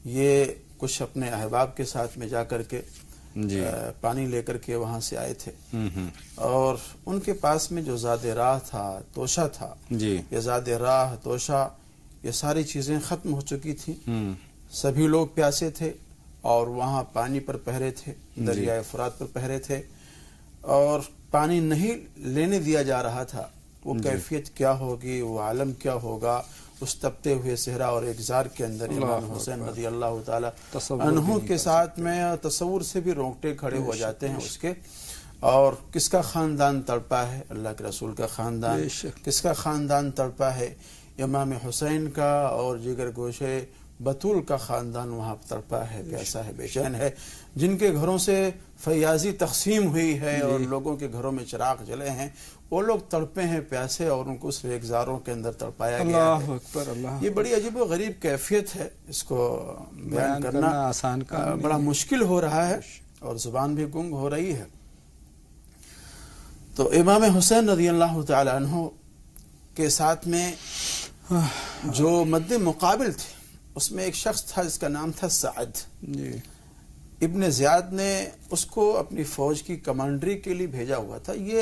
یہ کچھ اپنے احباب کے ساتھ میں جا کر کے پانی لے کر کے وہاں سے آئے تھے، اور ان کے پاس میں جو زاد راہ تھا، توشہ تھا، یہ زاد راہ، توشہ، یہ ساری چیزیں ختم ہو چکی تھی، سبھی لوگ پیاسے تھے، اور وہاں پانی پر پہرے تھے، دریائے فرات پر پہرے تھے، اور پانی نہیں لینے دیا جا رہا تھا. وہ کیفیت کیا ہوگی، وہ عالم کیا ہوگا اس تپتے ہوئے صحرا اور ایکزار کے اندر امام حسین رضی اللہ تعالی عنہ کے ساتھ میں تصور سے بھی رونگٹے کھڑے ہو جاتے ہیں اس کے. اور کس کا خاندان تڑپا ہے؟ اللہ کے رسول کا خاندان. کس کا خاندان تڑپا ہے؟ امام حسین کا اور جگر گوشے بطول کا خاندان وہاں تڑپا ہے، پیاسا ہے، بے چین ہے. جن کے گھروں سے فیاضی تقسیم ہوئی ہے اور لوگوں کے گھروں میں چراغ جلے ہیں، وہ لوگ تڑپے ہیں پیاسے اور ان کو اس ریگزاروں کے اندر تڑپایا گیا ہے. اللہ اکبر، اللہ. یہ بڑی عجیب و غریب کیفیت ہے، اس کو بیان کرنا آسان کام بڑا مشکل ہو رہا ہے اور زبان بھی گنگ ہو رہی ہے. تو امام حسین رضی اللہ تعالی عنہ کے ساتھ میں جو مد مقابل تھے اس میں ایک شخص تھا جس کا نام تھا سعد. ابن زیاد نے اس کو اپنی فوج کی کمانڈری کے لیے بھیجا ہوا تھا. یہ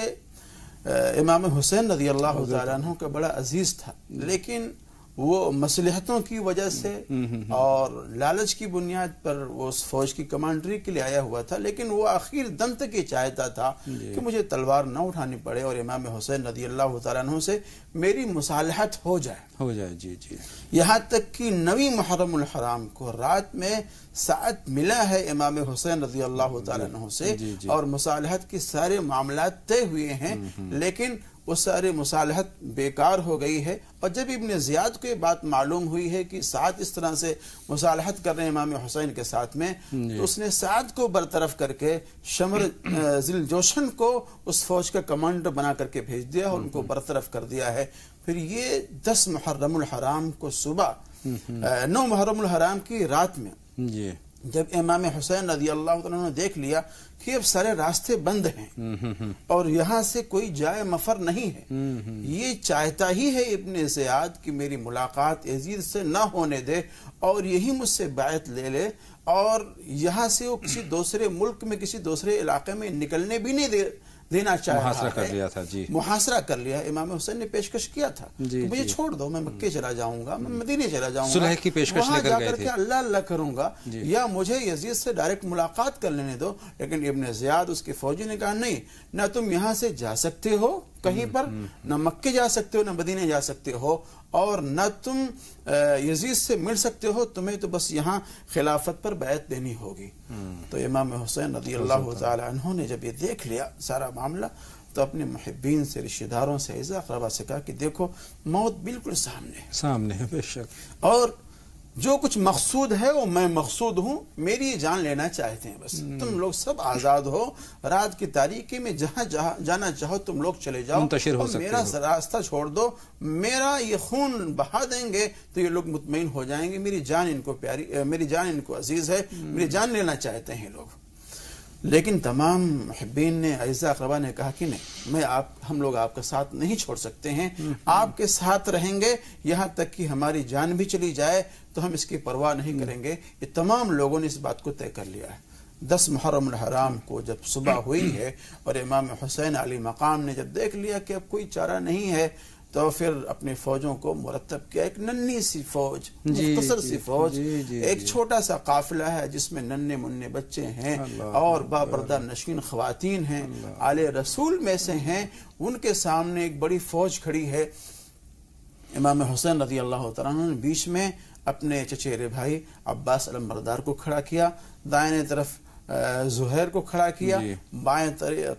امام حسین رضی اللہ تعالیٰ عنہ کا بڑا عزیز تھا، لیکن وہ مصلحتوں کی وجہ سے اور لالچ کی بنیاد پر وہ اس فوج کی کمانڈری کے لیے آیا ہوا تھا. لیکن وہ آخر دم تک یہ چاہتا تھا کہ مجھے تلوار نہ اٹھانی پڑے اور امام حسین رضی اللہ تعالیٰ عنہ سے میری مصالحت ہو جائے. جی جی. یہاں تک کہ 9 محرم الحرام کو رات میں ساعت ملا ہے امام حسین رضی اللہ تعالیٰ عنہ سے اور مصالحت کے سارے معاملات طے ہوئے ہیں، لیکن وہ سارے مصالحت بیکار ہو گئی ہے. اور جب ابن زیاد کو یہ بات معلوم ہوئی ہے کہ سعد اس طرح سے مصالحت کر رہے ہیں امام حسین کے ساتھ میں، تو اس نے سعد کو برطرف کر کے شمر ذل جوشن کو اس فوج کا کمانڈر بنا کر کے بھیج دیا اور ان کو برطرف کر دیا ہے. پھر یہ 10 محرم الحرام کو صبح 9 محرم الحرام کی رات میں جب امام حسین رضی اللہ عنہ نے دیکھ لیا کہ اب سارے راستے بند ہیں اور یہاں سے کوئی جائے مفر نہیں ہے، یہ چاہتا ہی ہے ابن زیاد کہ میری ملاقات یزید سے نہ ہونے دے اور یہی مجھ سے بیعت لے لے، اور یہاں سے وہ کسی دوسرے ملک میں کسی دوسرے علاقے میں نکلنے بھی نہیں دینا چاہتا ہے. محاصرہ کر لیا تھا. جی، محاصرہ کر لیا. امام حسین نے پیشکش کیا تھا کہ مجھے چھوڑ دو، میں مکے چلا جاؤں گا، میں مدینے چلا جاؤں گا، صلح کی پیشکش لے کر گئے تھے، اللہ اللہ کروں گا، یا مجھے یزید سے ڈائریکٹ ملاقات کر لینے دو. لیکن ابن زیاد اس کے فوجی نے کہا نہیں، نہ تم یہاں سے جا سکتے ہو کہیں پر، نہ مکے جا سکتے ہو، نہ مدینے جا سکتے ہو، اور نہ تم یزید سے مل سکتے ہو، تمہیں تو بس یہاں خلافت پر بیعت دینی ہوگی. تو امام حسین رضی اللہ تعالی عنہ نے جب یہ دیکھ لیا سارا معاملہ، تو اپنے محبین سے، رشتہ داروں سے، اعزا اقربا سے کہا کہ دیکھو موت بالکل سامنے ہے، بے شک، اور جو کچھ مقصود ہے وہ میں مقصود ہوں، میری جان لینا چاہتے ہیں، بس تم لوگ سب آزاد ہو، رات کی تاریکی میں جہاں جانا چاہو تم لوگ چلے جاؤ، منتشر ہو سکتے میرا راستہ چھوڑ دو، میرا یہ خون بہا دیں گے تو یہ لوگ مطمئن ہو جائیں گے، میری جان ان کو پیاری، میری جان ان کو عزیز ہے، میری جان لینا چاہتے ہیں لوگ. لیکن تمام محبین نے، اعزا اقربا نے کہا کہ نہیں، ہم لوگ آپ کا ساتھ نہیں چھوڑ سکتے ہیں، آپ کے ساتھ رہیں گے یہاں تک کہ ہماری جان بھی چلی جائے تو ہم اس کی پرواہ نہیں کریں گے. یہ تمام لوگوں نے اس بات کو طے کر لیا ہے. 10 محرم الحرام کو جب صبح ہوئی ہے اور امام حسین علی مقام نے جب دیکھ لیا کہ اب کوئی چارہ نہیں ہے، تو پھر اپنے فوجوں کو مرتب کیا. ایک ننھی سی فوج، مختصر سی فوج، ایک چھوٹا سا قافلہ ہے جس میں ننھے منھے بچے ہیں اور بابردہ نشین خواتین ہیں، آل رسول میں سے ہیں. ان کے سامنے ایک بڑی فوج کھڑی ہے. امام حسین رضی اللہ تعالیٰ عنہ نے بیچ میں اپنے چچیرے بھائی عباس علمبردار کو کھڑا کیا، دائیں طرف زہیر کو کھڑا کیا، بائیں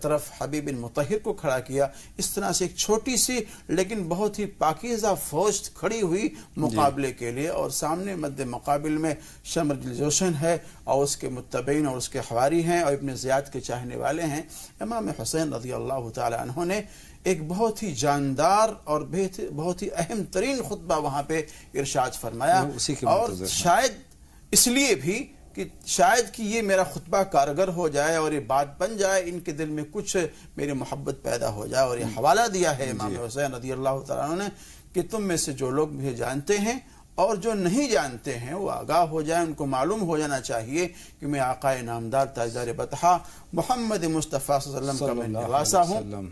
طرف حبیب بن مطہر کو کھڑا کیا. اس طرح سے ایک چھوٹی سی لیکن بہت ہی پاکیزہ فوج کھڑی ہوئی مقابلے کے لیے، اور سامنے مد مقابل میں شمر ذل جوشن ہے اور اس کے متبعین اور اس کے حواری ہیں اور ابن زیاد کے چاہنے والے ہیں. امام حسین رضی اللہ تعالی عنہ نے ایک بہت ہی جاندار اور بہت ہی اہم ترین خطبہ وہاں پہ ارشاد فرمایا، اور شاید اس لیے بھی کہ شاید کہ یہ میرا خطبہ کارگر ہو جائے اور یہ بات بن جائے، ان کے دل میں کچھ میری محبت پیدا ہو جائے. اور یہ حوالہ دیا ہے امام حسین رضی اللہ تعالیٰ عنہ نے کہ تم میں سے جو لوگ مجھے جانتے ہیں اور جو نہیں جانتے ہیں وہ آگاہ ہو جائیں، ان کو معلوم ہو جانا چاہیے کہ میں آقا نامدار تاجدار بطحا محمد مصطفیٰ صلی اللہ علیہ وسلم کا میں نواسا ہوں،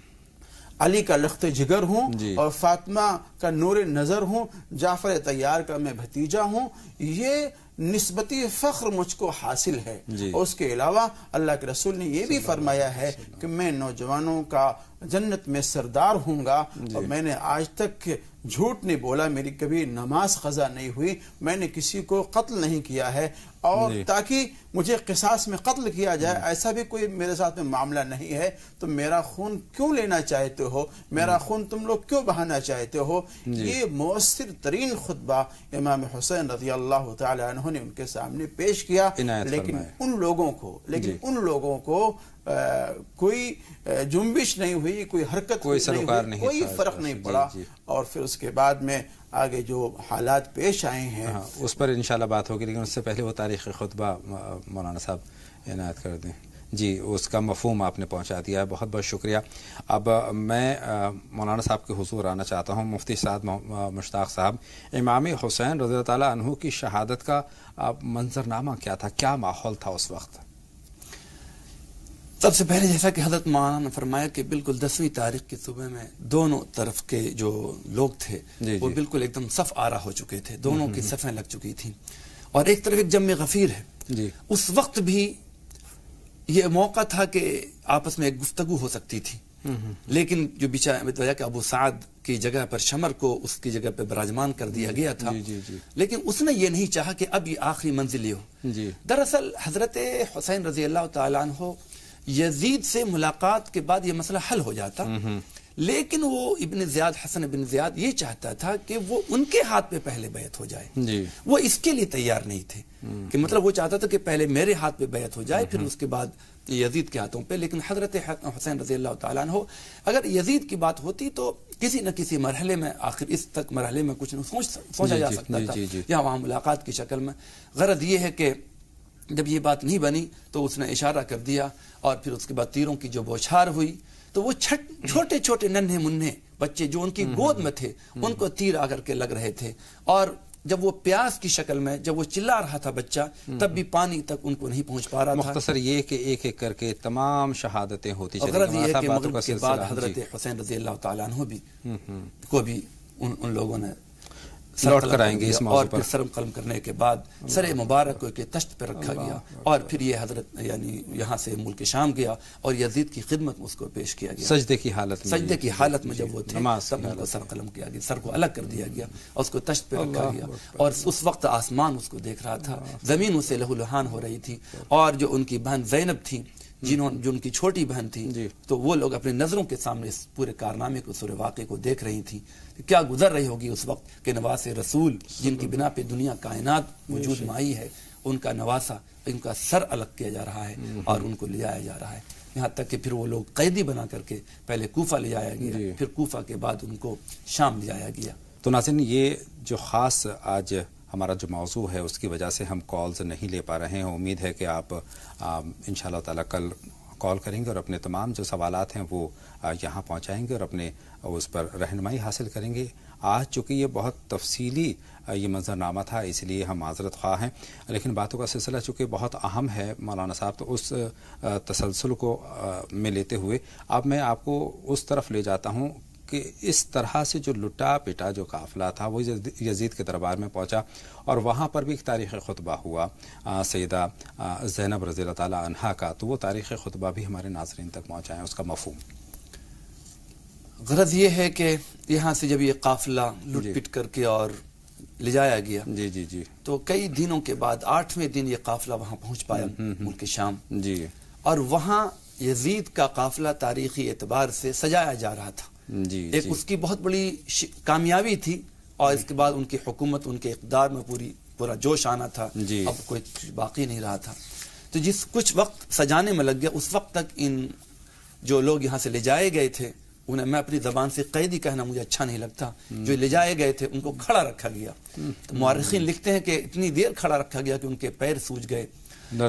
علی کا لخت جگر ہوں اور فاطمہ کا نور نظر ہوں، جعفر طیار کا میں بھتیجا ہوں. نسبتی فخر مجھ کو حاصل ہے. اور اس کے علاوہ اللہ کے رسول نے یہ بھی فرمایا ہے کہ میں نوجوانوں کا جنت میں سردار ہوں گا. اور میں نے آج تک جھوٹ نہیں بولا, میری کبھی نماز قضا نہیں ہوئی, میں نے کسی کو قتل نہیں کیا ہے, اور تاکہ مجھے قصاص میں قتل کیا جائے ایسا بھی کوئی میرے ساتھ میں معاملہ نہیں ہے. تو میرا خون کیوں لینا چاہتے ہو, میرا خون تم لوگ کیوں بہانا چاہتے ہو؟ یہ مؤثر ترین خطبہ امام حسین رضی اللہ تعالی عنہ نے ان کے سامنے پیش کیا. لیکن ان لوگوں کو کوئی جنبش نہیں ہوئی, کوئی حرکت نہیں ہوئی, کوئی فرق نہیں پڑا. اور پھر اس کے بعد میں آگے جو حالات پیش آئے ہیں اس پر انشاءاللہ بات ہوگی, لیکن اس سے پہلے وہ تاریخ خطبہ مولانا صاحب عنایت کر دیں. جی, اس کا مفہوم آپ نے پہنچا دیا ہے, بہت بہت شکریہ. اب میں مولانا صاحب کے حضور آنا چاہتا ہوں. مفتی سعد مشتاق صاحب, امام حسین رضی اللہ تعالیٰ عنہ کی شہادت کا منظرنامہ کیا تھا, کیا ماحول تھا اس وقت؟ سب سے پہلے جیسا کہ حضرت مولانا نے فرمایا کہ بالکل 10ویں تاریخ کے صبح میں دونوں طرف کے جو لوگ تھے وہ بالکل ایک دم صف آرا ہو چکے تھے, دونوں کی صفیں لگ چکی تھیں, اور ایک طرف ایک جم غفیر ہے. اس وقت بھی یہ موقع تھا کہ آپس میں ایک گفتگو ہو سکتی تھی, لیکن جو بیچارہ کہ ابو سعد کی جگہ پر شمر کو اس کی جگہ پہ براجمان کر دیا گیا تھا, لیکن اس نے یہ نہیں چاہا کہ اب یہ آخری منزل ہی ہو. دراصل حضرت حسین رضی اللہ تعالیٰ عنہ یزید سے ملاقات کے بعد یہ مسئلہ حل ہو جاتا, لیکن وہ ابن زیاد, حسن ابن زیاد یہ چاہتا تھا کہ وہ ان کے ہاتھ پہ پہلے بیعت ہو جائے. وہ اس کے لیے تیار نہیں تھے کہ مطلب وہ چاہتا تھا کہ پہلے میرے ہاتھ پہ بیعت ہو جائے پھر اس کے بعد یزید کے ہاتھوں پہ. لیکن حضرت حسین رضی اللہ تعالیٰ عنہ اگر یزید کی بات ہوتی تو کسی نہ کسی مرحلے میں, آخر اس تک مرحلے میں کچھ سوچا جا سکتا تھا یا وہاں ملاقات کی شکل میں. غرض یہ ہے کہ جب یہ بات نہیں بنی تو اس نے اشارہ کر دیا, اور پھر اس کے بعد تیروں کی جو بوچھار ہوئی تو وہ چھوٹے چھوٹے ننھے منھے بچے جو ان کی گود میں تھے ان کو تیر آ کر کے لگ رہے تھے, اور جب وہ پیاس کی شکل میں جب وہ چلا رہا تھا بچہ تب بھی پانی تک ان کو نہیں پہنچ پا رہا تھا. مختصر یہ کہ ایک ایک کر کے تمام شہادتیں ہوتی چلی. غرض یہ ہے کہ مغرب کے بعد حضرت حسین رضی اللہ تعالیٰ عنہ بھی کو بھی ان لوگوں نے لوٹ کر آئیں گے اس موضوع اور پر. پھر سرم قلم کرنے کے بعد سر مبارک کو کے تشت پہ رکھا گیا, اور پھر یہ حضرت یعنی یہاں سے ملک شام گیا اور یزید کی خدمت میں اس کو پیش کیا گیا. سجدے کی حالت میں جب وہ تھے تب ان کو سر قلم کیا گیا, سر کو الگ کر دیا گیا اور اس کو تشت پہ رکھا گیا. اور اس وقت آسمان اس کو دیکھ رہا تھا, زمین اسے لہو لہان ہو رہی تھی, اور جو ان کی بہن زینب تھی جو ان کی چھوٹی بہن تھی, تو وہ لوگ اپنی نظروں کے سامنے اس پورے کارنامے کو, سورے واقعے کو دیکھ رہی تھی. کیا گزر رہی ہوگی اس وقت کہ نواس رسول جن کی بنا پہ دنیا کائنات وجود میں آئی ہے, ان کا نواسا, ان کا سر الگ کیا جا رہا ہے اور ان کو لے جایا جا رہا ہے. یہاں تک کہ پھر وہ لوگ قیدی بنا کر کے پہلے کوفہ لے جایا گیا, پھر کوفہ کے بعد ان کو شام لے جایا گیا. تو ناظرین, یہ جو خاص آج ہمارا جو موضوع ہے اس کی وجہ سے ہم کالز نہیں لے پا رہے ہیں. امید ہے کہ آپ انشاءاللہ تعالی کل کال کریں گے اور اپنے تمام جو سوالات ہیں وہ یہاں پہنچائیں گے اور اپنے اس پر رہنمائی حاصل کریں گے. آج چونکہ یہ بہت تفصیلی یہ منظرنامہ تھا اس لیے ہم معذرت خواہ ہیں, لیکن باتوں کا سلسلہ چونکہ بہت اہم ہے مولانا صاحب, تو اس تسلسل کو میں لیتے ہوئے اب میں آپ کو اس طرف لے جاتا ہوں کہ اس طرح سے جو لٹا پٹا جو قافلہ تھا وہ یزید کے دربار میں پہنچا, اور وہاں پر بھی ایک تاریخ خطبہ ہوا سیدہ زینب رضی اللہ تعالیٰ عنہا کا. تو وہ تاریخ خطبہ بھی ہمارے ناظرین تک پہنچائیں, اس کا مفہوم. غرض یہ ہے کہ یہاں سے جب یہ قافلہ لٹ پٹ کر کے اور لے جایا گیا تو کئی دنوں کے بعد 8ویں دن یہ قافلہ وہاں پہنچ پایا ملک شام, اور وہاں یزید کا قافلہ تاریخی اعتبار سے سجایا جا رہا تھا. ایک اس کی بہت بڑی کامیابی تھی, اور اس کے بعد ان کی حکومت, ان کے اقتدار میں پورا جوش آنا تھا. اب کوئی باقی نہیں رہا تھا. تو جس کچھ وقت سجانے میں لگ گیا, اس وقت تک ان جو لوگ یہاں سے لے جائے گئے تھے, انہیں میں اپنی زبان سے قیدی کہنا مجھے اچھا نہیں لگتا, جو لے جائے گئے تھے ان کو کھڑا رکھا گیا. تو مورخین لکھتے ہیں کہ اتنی دیر کھڑا رکھا گیا کہ ان کے پیر سوج گئے.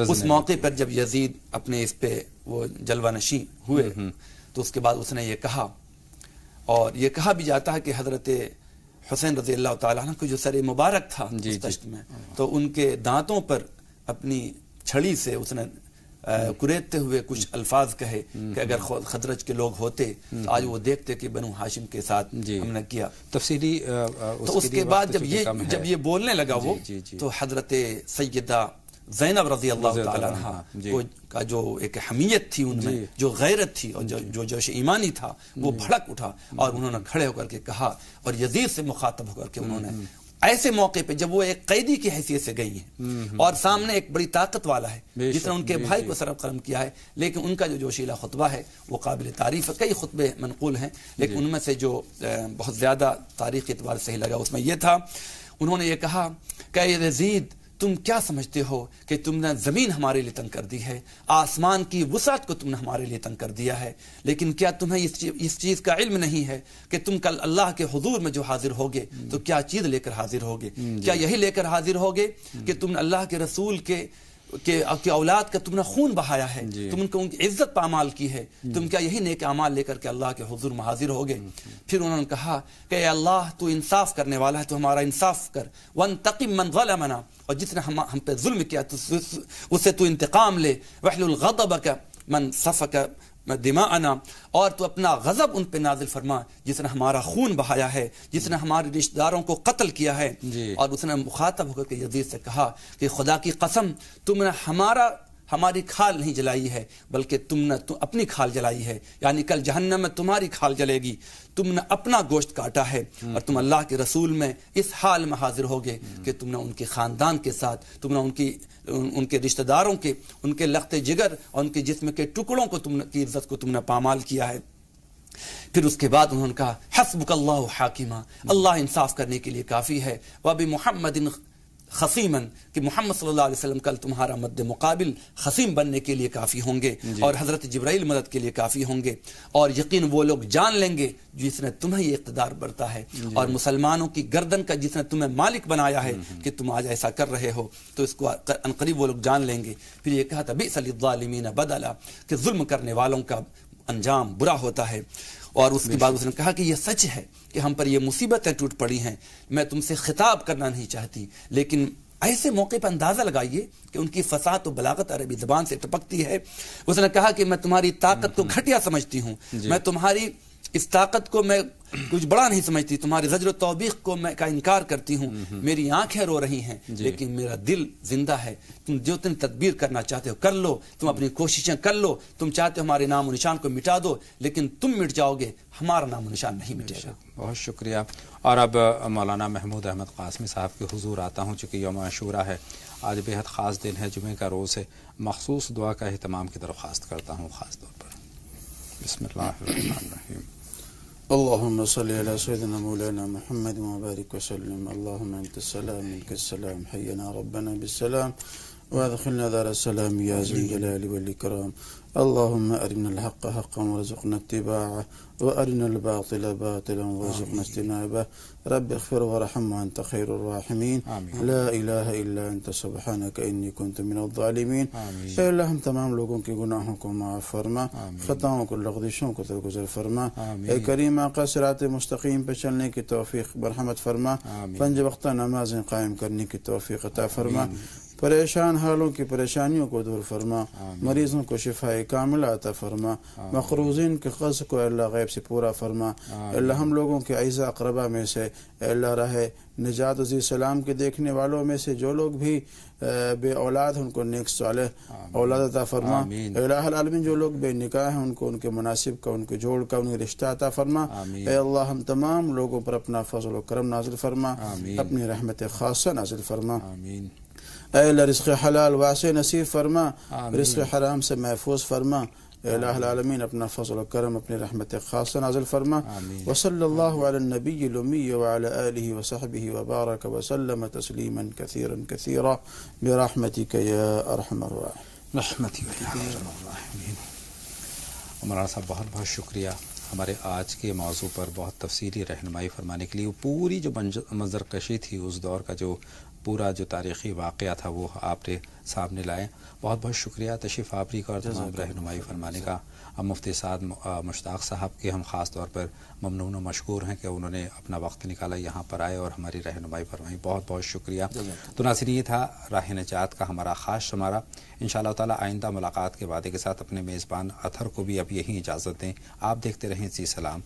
اس موقع پر جب یزید اپنے اس پہ وہ جلوہ نشیں ہوئے تو اس کے بعد اس نے یہ کہا, اور یہ کہا بھی جاتا ہے کہ حضرت حسین رضی اللہ تعالیٰ عنہ کو جو سر مبارک تھا اس تشت میں, تو ان کے دانتوں پر اپنی چھڑی سے اس نے کریدتے ہوئے کچھ الفاظ کہے کہ اگر خزرج کے لوگ ہوتے تو آج وہ دیکھتے کہ بنو ہاشم کے ساتھ ہم نے کیا تفصیلی. تو اس کے بعد جب یہ بولنے لگا وہ تو حضرت سیدہ زینب رضی اللہ تعالی عنہ کا جو ایک حمیت تھی ان میں، جو غیرت تھی اور جو جوش ایمانی تھا، وہ بھڑک اٹھا اور انہوں نے کھڑے ہو کر کے کہا اور یزید سے مخاطب ہو کر کے انہوں نے ایسے موقع پہ جب وہ ایک قیدی کی حیثیت سے گئی ہیں اور سامنے ایک بڑی طاقت والا ہے جس نے ان کے بھائی کو سر قلم کیا ہے، لیکن ان کا جو جوشیلا خطبہ ہے وہ قابل تعریف ہے. کئی خطبے منقول ہیں لیکن ان میں سے جو بہت زیادہ تاریخی اعتبار سے صحیح لگا اس میں یہ تھا، انہوں نے یہ کہا کہ یزید تم کیا سمجھتے ہو کہ تم نے زمین ہمارے لیے تنگ کر دی ہے، آسمان کی وسعت کو تم نے ہمارے لیے تنگ کر دیا ہے، لیکن کیا تمہیں اس چیز کا علم نہیں ہے کہ تم کل اللہ کے حضور میں جو حاضر ہوگے تو کیا چیز لے کر حاضر ہوگے؟ کیا یہی لے کر حاضر ہوگے کہ تم نے اللہ کے رسول کے اولاد کا تم نے خون بہایا ہے، تم ان کو عزت پامال کی ہے، تم کیا یہی نیک اعمال لے کر کے اللہ کے حضور میں حاضر ہوگے؟ پھر انہوں نے کہا کہ اے اللہ تو انصاف کرنے والا ہے، تو ہمارا انصاف کر، وانتقم من ظلمنا، اور جس نے ہم پہ ظلم کیا اسے تو انتقام لے، واحلل غضبک من سفک دماءنا، اور تو اپنا غضب ان پہ نازل فرما جس نے ہمارا خون بہایا ہے، جس نے ہمارے رشتہ داروں کو قتل کیا ہے. اور اس نے مخاطب ہو کر کے یزید سے کہا کہ خدا کی قسم تم نے ہماری کھال نہیں جلائی ہے بلکہ تم نے اپنی کھال جلائی ہے، یعنی کل جہنم میں تمہاری کھال جلے گی، تم نے اپنا گوشت کاٹا ہے اور تم اللہ کے رسول میں اس حال میں حاضر ہوگے کہ تم نے ان کے خاندان کے ساتھ، تم نے ان کے رشتہ داروں کے، ان کے لخت جگر اور ان کے جسم کے ٹکڑوں کو کی عزت کو تم نے پامال کیا ہے. پھر اس کے بعد انہوں نے کہا حسبک اللہ حاکما، اللہ انصاف کرنے کے لیے کافی ہے، وبمحمد خصیمن، کہ محمد صلی اللہ علیہ وسلم کل تمہارا مد مقابل خصیم بننے کے لیے کافی ہوں گے اور حضرت جبرائیل مدد کے لیے کافی ہوں گے، اور یقین وہ لوگ جان لیں گے جس نے تمہیں یہ اقتدار برتا ہے اور مسلمانوں کی گردن کا جس نے تمہیں مالک بنایا ہے کہ تم آج ایسا کر رہے ہو، تو اس کو عنقریب وہ لوگ جان لیں گے. پھر یہ کہا تھا بئس للظالمین بدلا، کہ ظلم کرنے والوں کا انجام برا ہوتا ہے. اور اس کے بعد اس نے کہا کہ یہ سچ ہے کہ ہم پر یہ مصیبتیں ٹوٹ پڑی ہیں، میں تم سے خطاب کرنا نہیں چاہتی، لیکن ایسے موقع پر اندازہ لگائیے کہ ان کی فصاحت و بلاغت عربی زبان سے ٹپکتی ہے. اس نے کہا کہ میں تمہاری طاقت کو گھٹیا سمجھتی ہوں، میں تمہاری اس طاقت کو میں کچھ بڑا نہیں سمجھتی، تمہاری زجر و توبیخ کو میں کا انکار کرتی ہوں، میری آنکھیں رو رہی ہیں لیکن میرا دل زندہ ہے. تم جو تم تدبیر کرنا چاہتے ہو کر لو، تم اپنی کوششیں کر لو، تم چاہتے ہو ہمارے نام و نشان کو مٹا دو، لیکن تم مٹ جاؤ گے، ہمارا نام و نشان نہیں مٹے گا. بہت شکریہ. اور اب مولانا محمود احمد قاسمی صاحب کے حضور آتا ہوں، چونکہ یوم عاشورہ ہے، آج بےحد خاص دن ہے، جمعے کا روز ہے، مخصوص دعا کا اہتمام کی درخواست کرتا ہوں خاص طور پر. بسم اللہ الرحمن الرحیم. اللهم صل على سيدنا مولانا محمد وبارك وسلم. اللهم انت السلام منك السلام، حينا ربنا بالسلام وادخلنا دار السلام يا ذي الجلال والإكرام. اللهم أرنا الحق حقا وارزقنا اتباعه وأرنا الباطل باطلا وارزقنا اجتنابه. رب اغفر وارحم وأنت خير الراحمين. لا إله إلا أنت سبحانك إني كنت من الظالمين. اے اللہ ہم تمام لوگوں کے گناہوں کو معاف فرما، خطاؤں کو لغزشوں کو درگزر فرما. اے کریم آقا صراط مستقیم پہ چلنے کی توفیق برحمت فرما، 5 وقتہ نمازیں قائم کرنے کی توفیق عطا فرما، پریشان حالوں کی پریشانیوں کو دور فرما، مریضوں کو شفاء کاملہ عطا فرما، مقروضین کے قرض کو اللہ غیب سے پورا فرما. اللہ ہم لوگوں کے اعزاء اقربا میں سے اللہ راہ نجات عزیز سلام کے دیکھنے والوں میں سے جو لوگ بھی بے اولاد ہیں ان کو نیک صالح اولاد عطا فرما. الہ العالمین جو لوگ بے نکاح ہیں ان کو ان کے مناسب کا، ان کے جوڑ کا، ان کے رشتہ عطا فرما. اے اللہ ہم تمام لوگوں پر اپنا فضل و کرم نازل فرما، اپنی رحمت خاصہ نازل فرما. اے اللہ رزق حلال واسع نصیب فرما، رزق حرام سے محفوظ فرما. اے الہ العالمین اپنا فضل و کرم، اپنی رحمت خاصہ نازل فرما. وصلی اللہ علی النبی الامی وعلی آلہ وصحبہ وبارک وسلم تسلیما کثیرا کثیرا برحمتک یا ارحم الراحمین. رحمتی مولانا صاحب بہت بہت شکریہ ہمارے آج کے موضوع پر بہت تفصیلی رہنمائی فرمانے کے لیے. پوری جو منظر کشی تھی اس دور کا جو پورا جو تاریخی واقعہ تھا وہ آپ نے سامنے لائے. بہت بہت شکریہ تشریف آوری کا اور تمام رہنمائی فرمانے کا. اب مفتی سعد مشتاق صاحب کے ہم خاص طور پر ممنون و مشکور ہیں کہ انہوں نے اپنا وقت نکالا، یہاں پر آئے اور ہماری رہنمائی فرمائی. بہت بہت شکریہ. تو ناظرین، یہ تھا راہ نجات کا ہمارا خاص شمارہ. انشاءاللہ تعالی آئندہ ملاقات کے وعدے کے ساتھ اپنے میزبان اطہر کو بھی اب یہی اجازت دیں. آپ دیکھتے رہیں زی سلام.